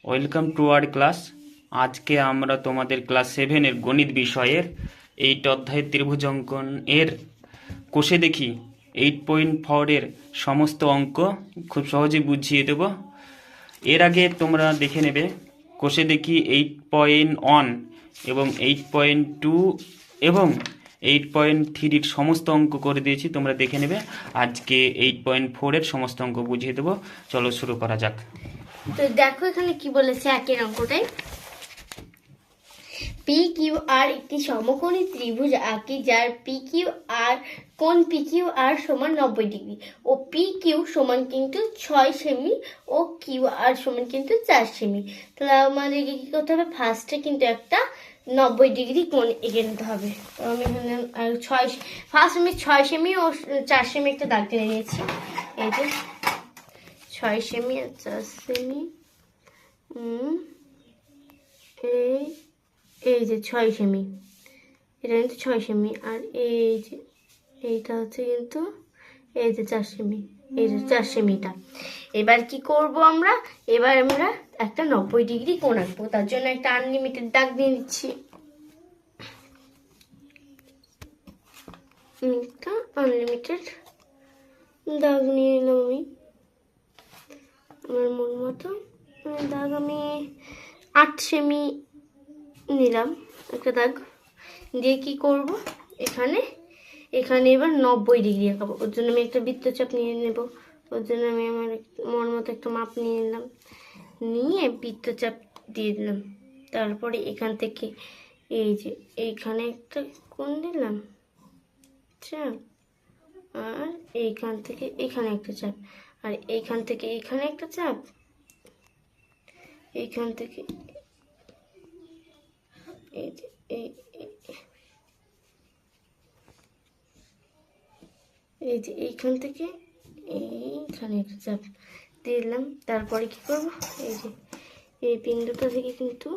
Welcome to our class. আজকে আমরা তোমাদের ক্লাস 7-এর গণিত বিষয়ের 8 অধ্যায়ের ত্রিভুজ অঙ্কন এর কোষে দেখি 8.4 এর সমস্ত অঙ্ক খুব সহজে বুঝিয়ে দেব। এর আগে তোমরা দেখে নেবে কোষে দেখি 8.1 এবং 8.2 এবং 8.3-র সমস্ত অঙ্ক করে দিয়েছি, তোমরা দেখে নেবে। আজকে 8.4 এর সমস্ত অঙ্ক বুঝিয়ে দেব। চলো শুরু করা যাক। তো দেখো এখানে কি বলেছে একের অঙ্কটাই, পি কিউ আর একটি সমকোণী ত্রিভুজ আঁকি যার পি কিউ আর কোণ পি কিউ আর সমান 90 ডিগ্রি ও পি কিউ সমান কিন্তু 6 সেমি ও কিউ আর সমান কিন্তু 4 সেমি। তাহলে আমাদেরকে কি করতে হবে, ফার্স্টে কিন্তু একটা 90 ডিগ্রি কোণ এঁকে নিতে হবে। তো আমি এখানে ফার্স্ট আমি 6 সেমি ও 4 সেমি একটা দাগ টেনে নিয়েছি। এই যে 6 সেমি আর 4 সেমি, এই যে 6 সেমি, এটা কিন্তু 6 সেমি, আর এই যে এইটা হচ্ছে কিন্তু এই যে 4 সেমি, এই যে 4 সেমিটা। এবার কি করব আমরা, এবার আমরা একটা 90 ডিগ্রি কোণ আঁকবো। তার জন্য একটা আনলিমিটেড দাগ দিয়ে নিচ্ছি। একটা আনলিমিটেড দাগ নিয়ে নিলাম আমি আমার মন মতো। দাগ আমি 8 সেমি নিলাম একটা দাগ দিয়ে কি করব, এখানে এবার 90 ডিগ্রি আঁকাবো। ওর জন্য আমি একটা বৃত্তচাপ নিয়ে নেব। ওর জন্য আমি আমার মন মতো একটা মাপ নিয়ে নিলাম, নিয়ে বৃত্তচাপ দিয়ে দিলাম। তারপরে এখান থেকে এই যে এইখানে একটা কোণ দিলাম চাপ, আর এইখান থেকে এখানে একটা চাপ, আর এইখান থেকে এখানে একটা চাপ, এইখান থেকে এই যে এইখান থেকে এইখানে একটা চাপ দিলাম। তারপরে কি করব, এই যে এই বিন্দুটা থেকে কিন্তু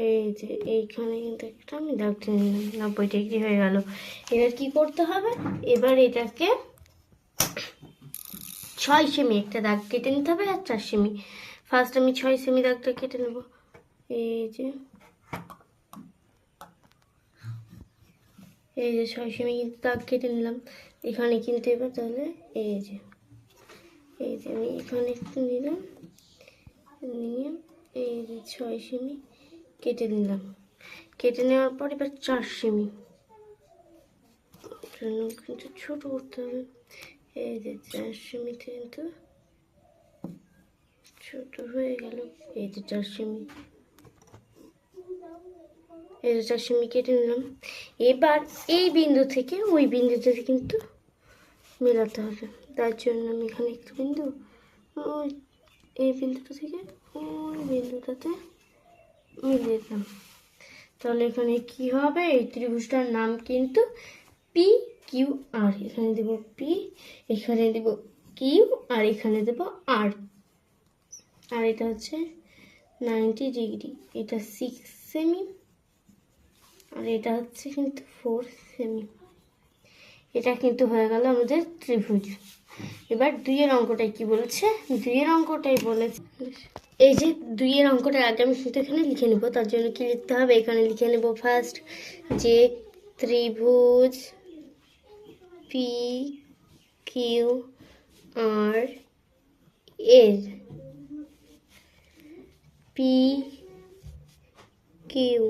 এই যে এইখানে কিন্তু একটা আমি দাগ টেনে নিলাম, 90 ডিগ্রি হয়ে গেল। এবার কি করতে হবে, এবার এটাকে 6 সেমি একটা দাগ কেটে নিতে হবে, আর 4 সেমি। ফার্স্ট আমি 6 সেমি দাগটা কেটে নেব। এই যে 6 সেমি কিন্তু দাগ কেটে নিলাম। এখানে কিন্তু এবার তাহলে এই যে আমি এখানে একটু নিলাম, নিয়ে এই যে 6 সেমি কেটে নিলাম। কেটে নেওয়ার পর এবার 4 সেমি কিন্তু ছোট করতে হবে। এই যে 4 সেমিতে কিন্তু ছোট হয়ে গেল। এই যে 4 সেমি, এই যে 4 সেমি কেটে নিলাম। এবার এই বিন্দু থেকে ওই বিন্দুতে কিন্তু মেলাতে হবে। তার জন্য আমি এখানে একটা বিন্দু, ওই এই বিন্দুটা থেকে ওই বিন্দুটাতে মিলিয়ে দিলাম। তাহলে এখানে কি হবে, এই ত্রিভুজটার নাম কিন্তু পি কিউ আর। এখানে দেব পি, এখানে দেব কিউ, আর এখানে দেব আর। আর এটা হচ্ছে 90 ডিগ্রি, এটা 6 সেমি, আর এটা হচ্ছে কিন্তু 4 সেমি। এটা কিন্তু হয়ে গেল আমাদের ত্রিভুজ। এবার 2 এর অঙ্কটাই কি বলেছে, 2 এর অঙ্কটাই বলেছে এই যে 2 এর অঙ্কটা আগে আমি কিন্তু এখানে লিখে নেব। তার জন্য কি লিখতে হবে, এখানে লিখে নেব ফার্স্ট যে ত্রিভুজ পি কিউ আর এর পি কিউ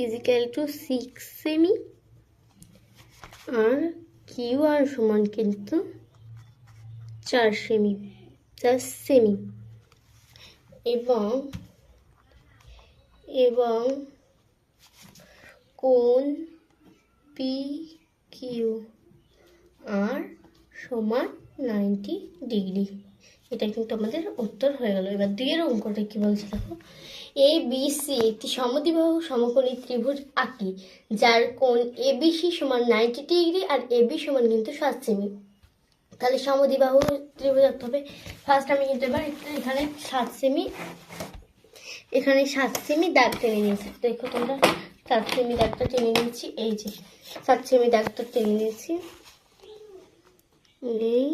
ইজিক্যাল টু 6 সেমি, আর কিউ আর সমান কিন্তু 4 সেমি প্লাস সেমি, এবং কোণ পি কিউ আর সমান 90 ডিগ্রি। এটা কিন্তু আমাদের উত্তর হয়ে গেল। এবার 2 এর অঙ্কটা কি বলছে দেখো, এ বি সি একটি সমদ্বিবাহু সমকোণী ত্রিভুজ আঁকি যার কোণ এ বি সি সমান 90 ডিগ্রি আর এ বি সমান কিন্তু 7 সেমি। তাহলে সমদ্বিবাহু ত্রিভুজ আঁকতে হবে। ফার্স্ট আমি কিন্তু এবার এখানে 7 সেমি দাগ টেনে নিয়েছি। দেখো তোমরা 7 সেমি দাগটা টেনে নিয়েছি, এই যে 7 সেমি দাগটা টেনে নিয়েছি। এই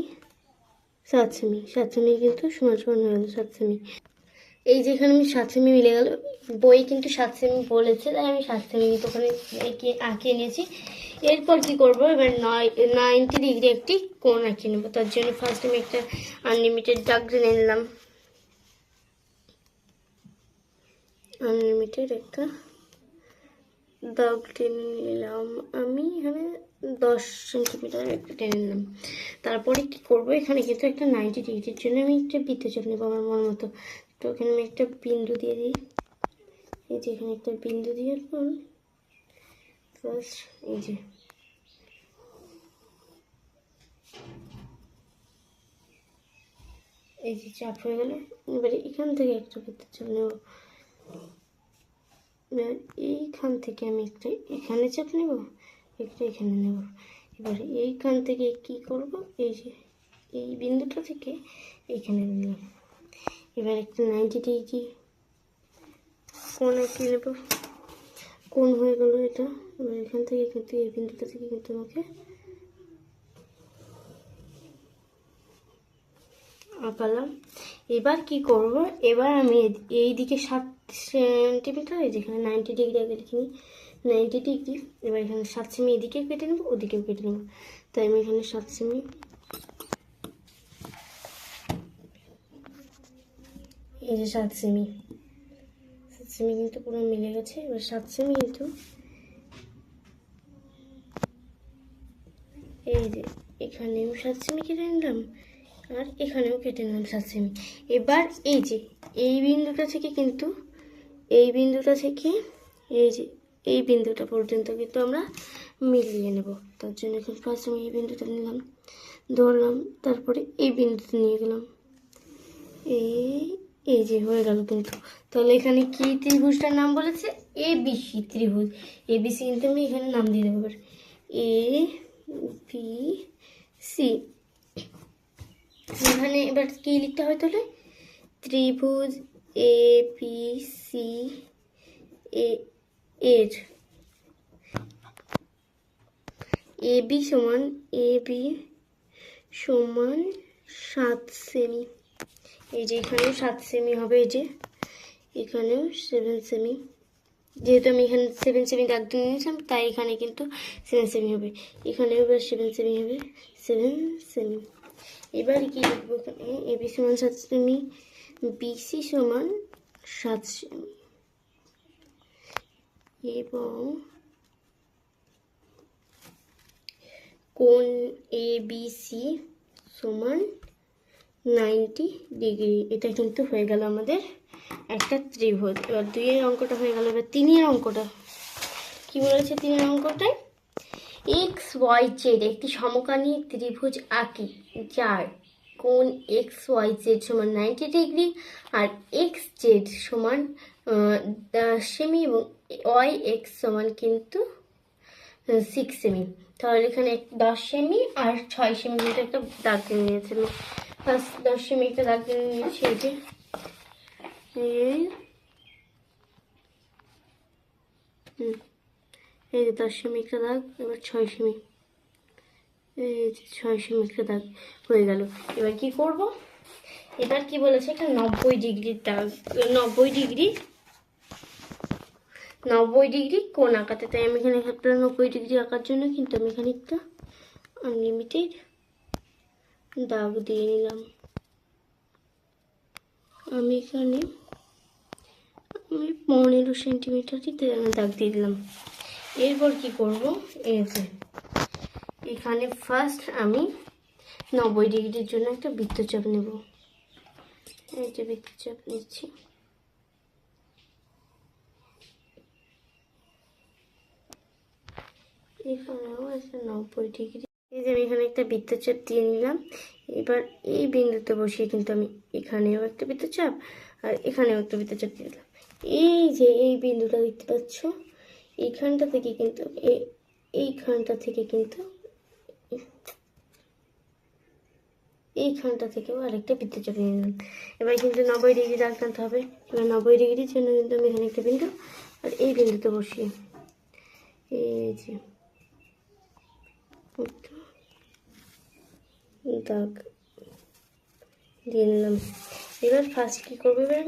7 সেমি, 7 সেমি কিন্তু সমান সমান হয়ে গেল 7 সেমি। এই যেখানে আমি 7 সেমি মিলে গেল, বই কিন্তু 7 সেমি বলেছে, তাই আমি 7 সেমি তো ওখানে আঁকিয়ে নিয়েছি। এরপর কি করব, এবার 90 ডিগ্রি একটি কোণ আঁকিয়ে নেবো। তার জন্য ফার্স্ট আমি একটা আনলিমিটেড দাগ টেনে নিলাম, আনলিমিটেড একটা দাগ টেনে নিলাম আমি এখানে 10 সেন্টিমিটার একটা টেনে নিলাম। তারপরে কি করব, এখানে কিন্তু একটা 90 ডিগ্রির জন্য আমি একটা বৃত্তচাপ নেবো আমার মন মতো। তো এখানে আমি একটা বিন্দু দিয়ে দিই, এই যে এখানে একটা বিন্দু দিয়ে পর ফার্স্ট এই যে চাপ হয়ে গেল। এবারে এখান থেকে একটা বৃত্তচাপ নেব, এইখান থেকে আমি একটা এখানে চাপ নেব, একটা এখানে নেব। এবারে এইখান থেকে কি করব, এই যে এই বিন্দুটা থেকে এইখানে নিলাম। এবার একটা 90 ডিগ্রি কোণ আঁকিয়ে নেব, কোণ হয়ে গেল এটা। এবার এখান থেকে কিন্তু এই বিন্দুটা থেকে কিন্তু আমাকে আঁকালাম। এবার কি করব, এবার আমি এই দিকে 7 সেন্টিমিটার, এই যেখানে 90 ডিগ্রি আগে লিখিনি 90 ডিগ্রি, এবার এখানে 7 সেমি এদিকে কেটে নেবো, ওদিকেও কেটে নেবো। তাই আমি এখানে 7 সেমি, এই যে 7 সেমি, 7 সেমি কিন্তু পুরো মিলে গেছে। এবার 7 সেমি কিন্তু এই যে এখানেও 7 সেমি কেটে নিলাম, আর এখানেও কেটে নিলাম 7 সেমি। এবার এই যে এই বিন্দুটা থেকে কিন্তু এই বিন্দুটা থেকে এই যে এই বিন্দুটা পর্যন্ত কিন্তু আমরা মিলিয়ে নেব। তার জন্য এখন ফার্স্ট আমি এই বিন্দুটা নিলাম, ধরলাম, তারপরে এই বিন্দুতে নিয়ে গেলাম, এই যে হয়ে গেল কিন্তু। তাহলে এখানে কি ত্রিভুজটার নাম বলেছে, এবিসি ত্রিভুজ। এবিসি কিন্তু আমি এখানে নাম দিয়ে দেবো, এবার এ বি সি। এখানে এবার কি লিখতে হয় তাহলে, ত্রিভুজ এ বি সি এর এ বি সমান 7 সেমি। এই যে এখানেও 7 সেমি হবে, এই যে এখানেও 7 সেমি, যেহেতু আমি এখানে 7 সেমি দাগ দিয়ে নিয়েছিলাম তাই এখানে কিন্তু 7 সেমি হবে, এখানেও এবার 7 সেমি হবে, 7 সেমি। এবার কি লিখবো, এখানে এবি সমান 7 সেমি, বিসি সমান 7 সেমি, এবং কোণ এবিসি সমান 90 ডিগ্রি। এটা কিন্তু হয়ে গেল আমাদের একটা ত্রিভুজ। এবার 2 এর অঙ্কটা হয়ে গেল। এবার 3 এর অঙ্কটা কি বলেছে, 3 এর অঙ্কটায় এক্স ওয়াই জেড একটি সমকোণী ত্রিভুজ আঁকি, যার কোণ এক্স ওয়াই জেড সমান 90 ডিগ্রি আর এক্স জেড সমান 10 সেমি এবং ওয়াই এক্স সমান কিন্তু 6 সেমি। তাহলে এখানে 10 সেমি আর 6 সেমি কিন্তু একটা দাগ দিয়ে নিয়েছিল। ফার্স্ট 10 সেমি একটা দাগ দিয়ে নিয়েছি, এই যে এই যে 10 সেমি একটা দাগ, এবার 6 সেমি, এই যে 6 সেমি একটা দাগ হয়ে গেল। এবার কি করব, এবার কি বলেছে, এখানে 90 ডিগ্রির দাগ, 90 ডিগ্রি কোণ আঁকাতে। তাই আমি এখানে একটা 90 ডিগ্রি আঁকার জন্য কিন্তু আমি এখানে একটা আনলিমিটেড দাগ দিয়ে নিলাম। আমি এখানে 15 সেন্টিমিটারই দাগ দিয়ে দিলাম। এরপর কি করব, এই যে এখানে ফার্স্ট আমি 90 ডিগ্রির জন্য একটা বৃত্তচাপ নেব, এই যে বৃত্তচাপ নিচ্ছি। এখানেও একটা 90 ডিগ্রি, এই যে আমি এখানে একটা বৃত্তচাপ দিয়ে নিলাম। এবার এই বিন্দুতে বসিয়ে কিন্তু আমি এখানেও একটা বৃত্তচাপ আর এখানেও একটা বৃত্তচাপ দিয়ে দিলাম। এই যে এই বিন্দুটা দেখতে পাচ্ছ, এইখানটা থেকে কিন্তু এইখানটা থেকে কিন্তু এইখানটা থেকেও আরেকটা বৃত্তচাপ নিয়ে নিলাম। এবার কিন্তু 90 ডিগ্রি দাগ টানতে হবে। এবার 90 ডিগ্রির জন্য কিন্তু আমি এখানে একটা বিন্দু আর এই বিন্দুতে বসিয়ে এই যে দাগ দিয়ে নিলাম। এবার ফার্স্ট কী করবো, এবার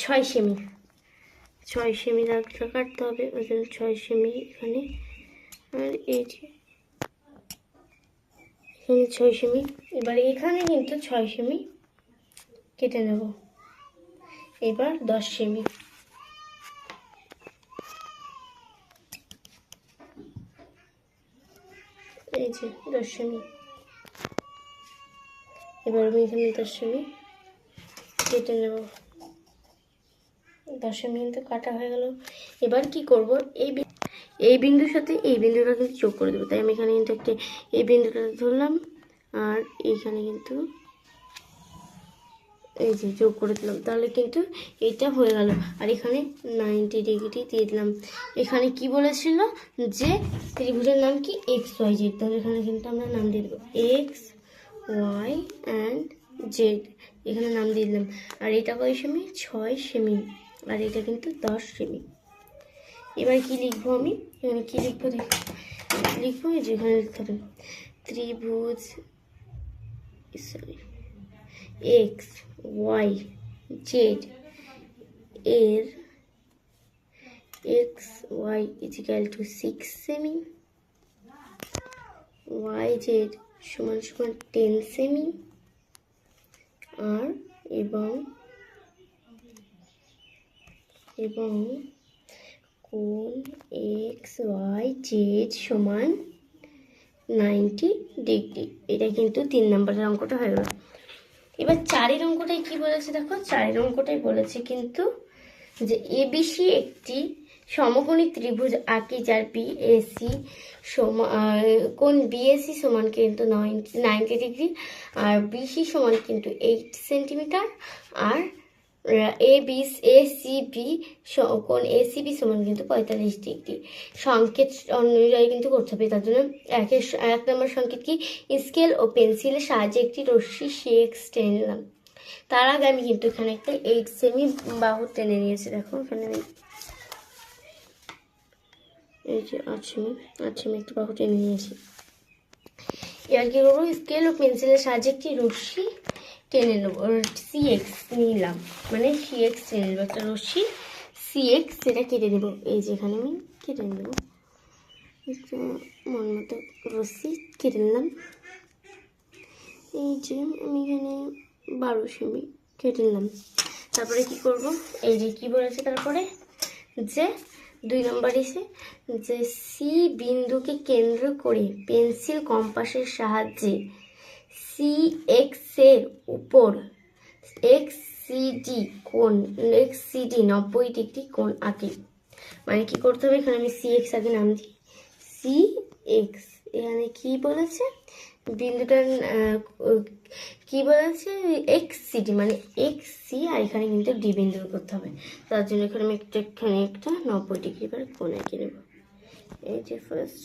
6 সেমি দাগটা কাটতে হবে। ওই জন্য 6 সেমি এখানে, আর এই যে এখানে 6 সেমি। এবার এখানে কিন্তু 6 সেমি কেটে নেব। এবার 10 সেমি, এই যে 10 সেমি। এবার আমি এখানে 10 সেমি কেটে নেব। 10 সেমি কিন্তু কাটা হয়ে গেল। এবার কি করব, এই বিন্দুর সাথে এই বিন্দুটা কিন্তু যোগ করে দেবো। তাই আমি এখানে কিন্তু একটা এই বিন্দুটা ধরলাম, আর এইখানে কিন্তু এই যে যোগ করে দিলাম। তাহলে কিন্তু এটা হয়ে গেল। আর এখানে 90 ডিগ্রি দিয়ে দিলাম। এখানে কি বলেছিল যে ত্রিভুজের নাম কি, এক্স ওয়াই জেড। তাহলে এখানে কিন্তু আমরা নাম দিয়ে দেবো এক্স ওয়াই অ্যান্ড জেড। এখানে নাম দিয়ে দিলাম। আর এটা কয় সেমি, 6 সেমি। আর এটা কিন্তু 10 সেমি। এবার কি লিখবো আমি, এখানে কি লিখবো লিখবো এই যে এখানে লিখতে হবে ত্রিভুজ এক্স ওয়াই জেড এর এক্স ওয়াই ইজিক্যাল টু 6 সেমি, ওয়াই জেড সমান সমান 10 সেমি, আর এবং কোণ এক্স ওয়াই জেড সমান 90 ডিগ্রি। এটা কিন্তু 3 নম্বরের অঙ্কটা হয়ে গেল। এবার 4 অঙ্কটাই কি বলেছে দেখো, 4 অঙ্কটাই বলেছে কিন্তু যে এবিসি একটি সমকোণী ত্রিভুজ আঁকি যার বিএসি সমান কোণ বিএসি সমান কিন্তু 90 ডিগ্রি, আর বিসি সমান কিন্তু 8 সেন্টিমিটার, আর এসিবি কোণ এসিবি সমান কিন্তু 45 ডিগ্রি। সংকেত অনুযায়ী কিন্তু করতে হবে। তার জন্য এক নম্বর সংকেত কি, স্কেল ও পেন্সিলের সাহায্যে একটি রশ্মি সিএক্স টেনে নিলাম। তার আগে আমি কিন্তু এখানে একটা 8 সেমি বাহু টেনে নিয়েছি। দেখো এখানে আমি এই যে 8 সেমি একটা বাহু টেনে নিয়েছি। এবার কি করবো, স্কেল ও পেন্সিলের সাহায্যে একটি রশ্মি টেনে নেবো, সিএক্স নিলাম, মানে সিএক্স টেনে নেবো একটা রশ্মি সিএক্স, সেটা কেটে দেবো। এই যে এখানে আমি কেটে নেবো, মন মতো রশ্মি কেটে নিলাম। এই যে আমি এখানে 12 সেমি কেটে নিলাম। তারপরে কি করব, এই যে কি বলেছে তারপরে, যে 2 নম্বর এসে যে সি বিন্দুকে কেন্দ্র করে পেন্সিল কম্পাসের সাহায্যে সি এক্স এর উপর এক্সসিডি 90 ডিগ্রি কোণ আঁকি। মানে কি করতে হবে, এখানে আমি সি এক্স আগে নাম দিই, সি এক্স। এখানে কি বলেছে, বিন্দুটার কি বলেছে, এক্স সিডি মানে এক্স সি, আর এখানে কিন্তু ডি বিন্দু করতে হবে। তার জন্য এখানে আমি এখানে একটা 90 ডিগ্রি করে কোণ এঁকে নেব। এই যে ফার্স্ট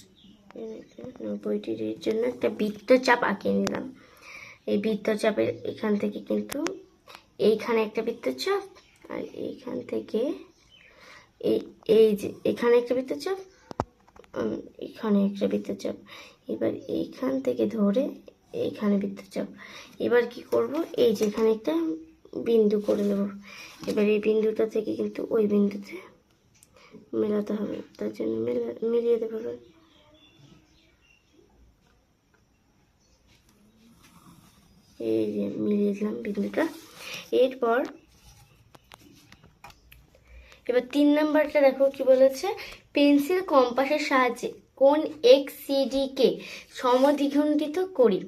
90 ডিগ্রির জন্য একটা বৃত্তচাপ আঁকিয়ে নিলাম। এই বৃত্তচাপের এখান থেকে কিন্তু এইখানে একটা বৃত্তচাপ, আর এইখান থেকে এই যে এখানে একটা বৃত্তচাপ, এখানে একটা বৃত্তচাপ। এবার এইখান থেকে ধরে এইখানে বৃত্তচাপ। এবার কি করব, এই যে এখানে একটা বিন্দু করে নেব। এবার এই বিন্দুটা থেকে কিন্তু ওই বিন্দুতে মেলাতে হবে। তার জন্য মিলিয়ে দেবো। এই যে মিলিয়ে দিলাম বিন্দুটা। এরপর এবার 3 নাম্বারটা দেখো কি বলেছে, পেন্সিল কম্পাসের সাহায্যে কোণ এক্সসিডি কে সমদ্বিখণ্ডিত করি।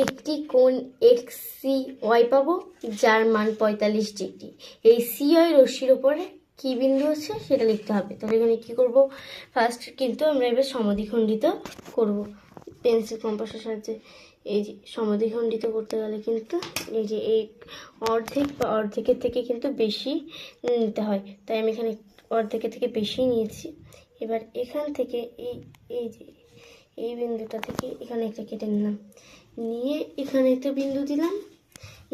একটি কোণ এক্সসি ওয়াই পাবো যার মান 45 ডিগ্রি। এই সি ওয়াই রশ্মির উপরে কি বিন্দু আছে সেটা লিখতে হবে। তাহলে এখানে কি করব, ফার্স্ট কিন্তু আমরা এবার সমদ্বিখণ্ডিত করব পেন্সিল কম্পাসের সাহায্যে। এই যে সমদ্বিখণ্ডিত করতে গেলে কিন্তু এই যে এই অর্ধেক বা অর্ধেকের থেকে কিন্তু বেশি নিতে হয়। তাই আমি এখানে অর্ধেকের থেকে বেশি নিয়েছি। এবার এখান থেকে এই যে এই বিন্দুটা থেকে এখানে একটা কেটে নিলাম, নিয়ে এখানে একটা বিন্দু দিলাম।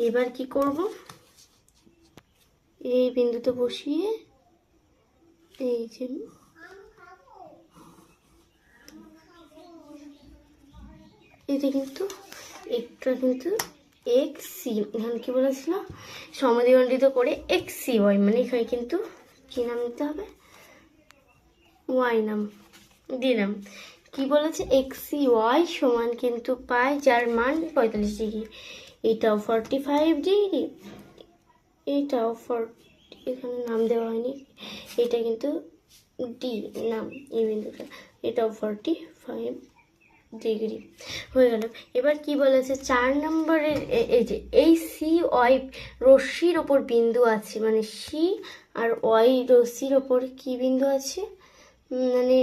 এবার কি করব, এই বিন্দুতে বসিয়ে এই যে এটা কিন্তু একটা কিন্তু এক্স সি, এখানে কি বলেছিল সমদ্বিখণ্ডিত করে এক্স সি ওয়াই, মানে এখানে কিন্তু কি নাম নিতে হবে, ওয়াই নাম দিলাম। কি বলেছে, এক্স সি ওয়াই সমান কিন্তু পাই, যার মান 45 ডিগ্রি। এটাও 45 ডিগ্রি, এটাও এখানে নাম দেওয়া হয়নি, এটা কিন্তু ডি নাম, এই বিন্দুটা, এটাও 45 ডিগ্রি হয়ে গেল। এবার কি বলেছে 4 নম্বরের, এই যে এই সি ওয়াই রশ্মির ওপর বিন্দু আছে, মানে সি আর ওয়াই রশ্মির ওপর কি বিন্দু আছে, মানে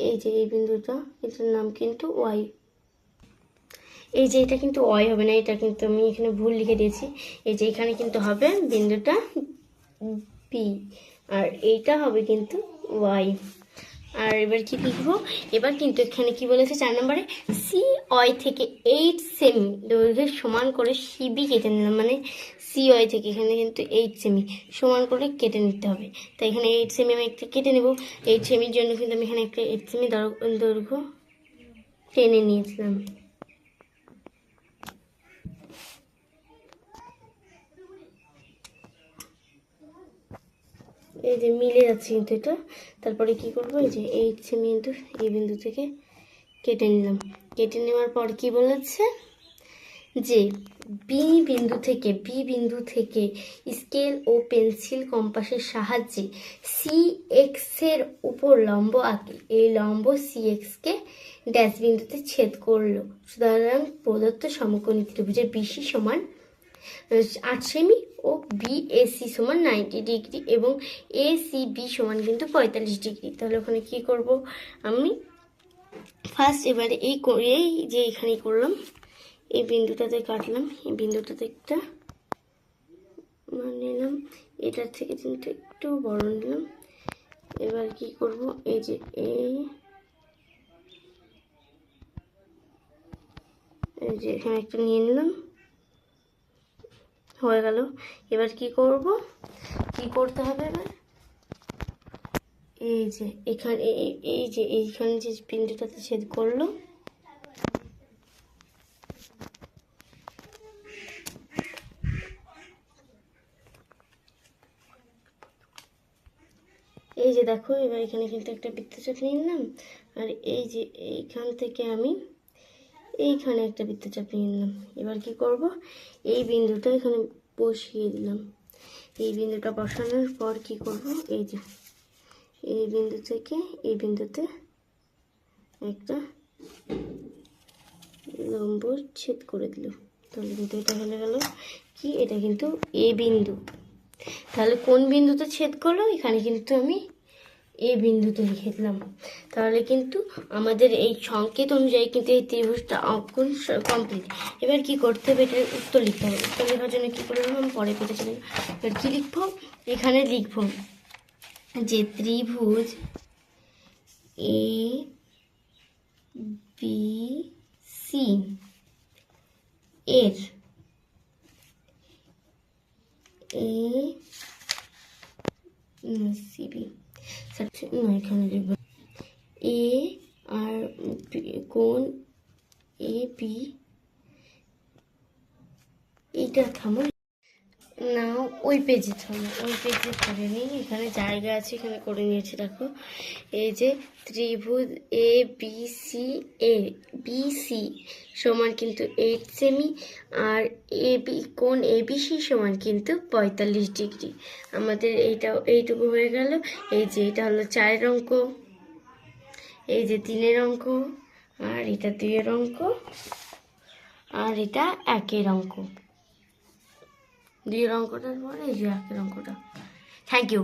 এই যে এই বিন্দুটা, এটার নাম কিন্তু ওয়াই। এই যে এটা কিন্তু ওয়াই হবে না, এটা কিন্তু আমি এখানে ভুল লিখে দিয়েছি। এই যে এখানে কিন্তু হবে বিন্দুটা পি, আর এইটা হবে কিন্তু ওয়াই। আর এবার কি লিখবো, এবার কিন্তু এখানে কি বলেছে 4 নম্বরে, সি ওয়াই থেকে 8 সেমি দৈর্ঘ্যের সমান করে সিবি কেটে নিলাম, মানে সি ওয়াই থেকে এখানে কিন্তু 8 সেমি সমান করে কেটে নিতে হবে। তাই এখানে 8 সেমি আমি একটা কেটে নেব। 8 সেমির জন্য কিন্তু আমি এখানে একটা 8 সেমি দৈর্ঘ্য টেনে নিয়েছিলাম। এই যে মিলে যাচ্ছে কিন্তু এটা। তারপরে কি করবো, এই যে 8 সেমি কিন্তু এই বিন্দু থেকে কেটে নিলাম। কেটে নেওয়ার পর কি বলেছে যে বি বিন্দু থেকে স্কেল ও পেন্সিল কম্পাসের সাহায্যে সি এক্স এর উপর লম্ব আঁকি। এই লম্ব সি এক্স কে ড্যাশ বিন্দুতে ছেদ করলো। সুতরাং প্রদত্ত সমকোণী ত্রিভুজের বিসি সমান 8 সেমি ও বিএসি সমান 90 ডিগ্রি এবং এসিবি সমান কিন্তু 45 ডিগ্রি। তাহলে ওখানে কি করব আমি ফার্স্ট, এবারে এই যে এখানে করলাম, এই বিন্দুটাতে কাটলাম, এই বিন্দুটাতে একটা নিলাম, এটার থেকে কিন্তু একটু বড় নিলাম। এবার কি করব, এই যে এই যে এখানে একটা নিয়ে নিলাম, হয়ে গেল। এবার কি করব, কি করতে হবে, এবার এই যে এখানে এইখানে যে বিন্দুটাতে ছেদ করলো, এই যে দেখো, এবার এখানে কিন্তু একটা বৃত্তচাপ নিয়ে নিলাম, আর এই যে এইখান থেকে আমি এইখানে একটা বৃত্তচাপ নিয়ে নিলাম। এবার কি করব, এই বিন্দুটা এখানে বসিয়ে দিলাম। এই বিন্দুটা বসানোর পর কি করব, এই যে এই বিন্দু থেকে এই বিন্দুতে একটা লম্ব ছেদ করে দিল। তাহলে কিন্তু এটা হয়ে গেল কি, এটা কিন্তু এ বিন্দু। তাহলে কোন বিন্দুতে ছেদ করলো, এখানে কিন্তু আমি এ বিন্দুতে লিখে দিলাম। তাহলে কিন্তু আমাদের এই সংকেত অনুযায়ী কিন্তু এই ত্রিভুজটা অঙ্কন কমপ্লিট। এবার কি করতে হবে, এটার উত্তর লিখতে হবে। উত্তর লেখার জন্য কি করলাম, আমি পরে পেতে চলে। এবার কি লিখবো, এখানে লিখবো যে ত্রিভুজ এ বি সি এর সিবি, এখানে লিখব এ আর কোণ এ বি, এইটা থামো না, ওই পেজে থামো, ওই পেজে করে নিই, এখানে জায়গা আছে, এখানে করে নিয়েছি। দেখো এই যে ত্রিভুজ এ বি সি সমান কিন্তু 8 সেমি, আর কোণ এবিসি সমান কিন্তু 45 ডিগ্রি। আমাদের এইটুকু হয়ে গেল। এই যে এটা হলো 4 অঙ্ক, এই যে 3 অঙ্ক, আর এটা 2 অঙ্ক, আর এটা 1 অঙ্ক। 2 অঙ্কটার পরে এই যে 1 অঙ্কটা। Thank you.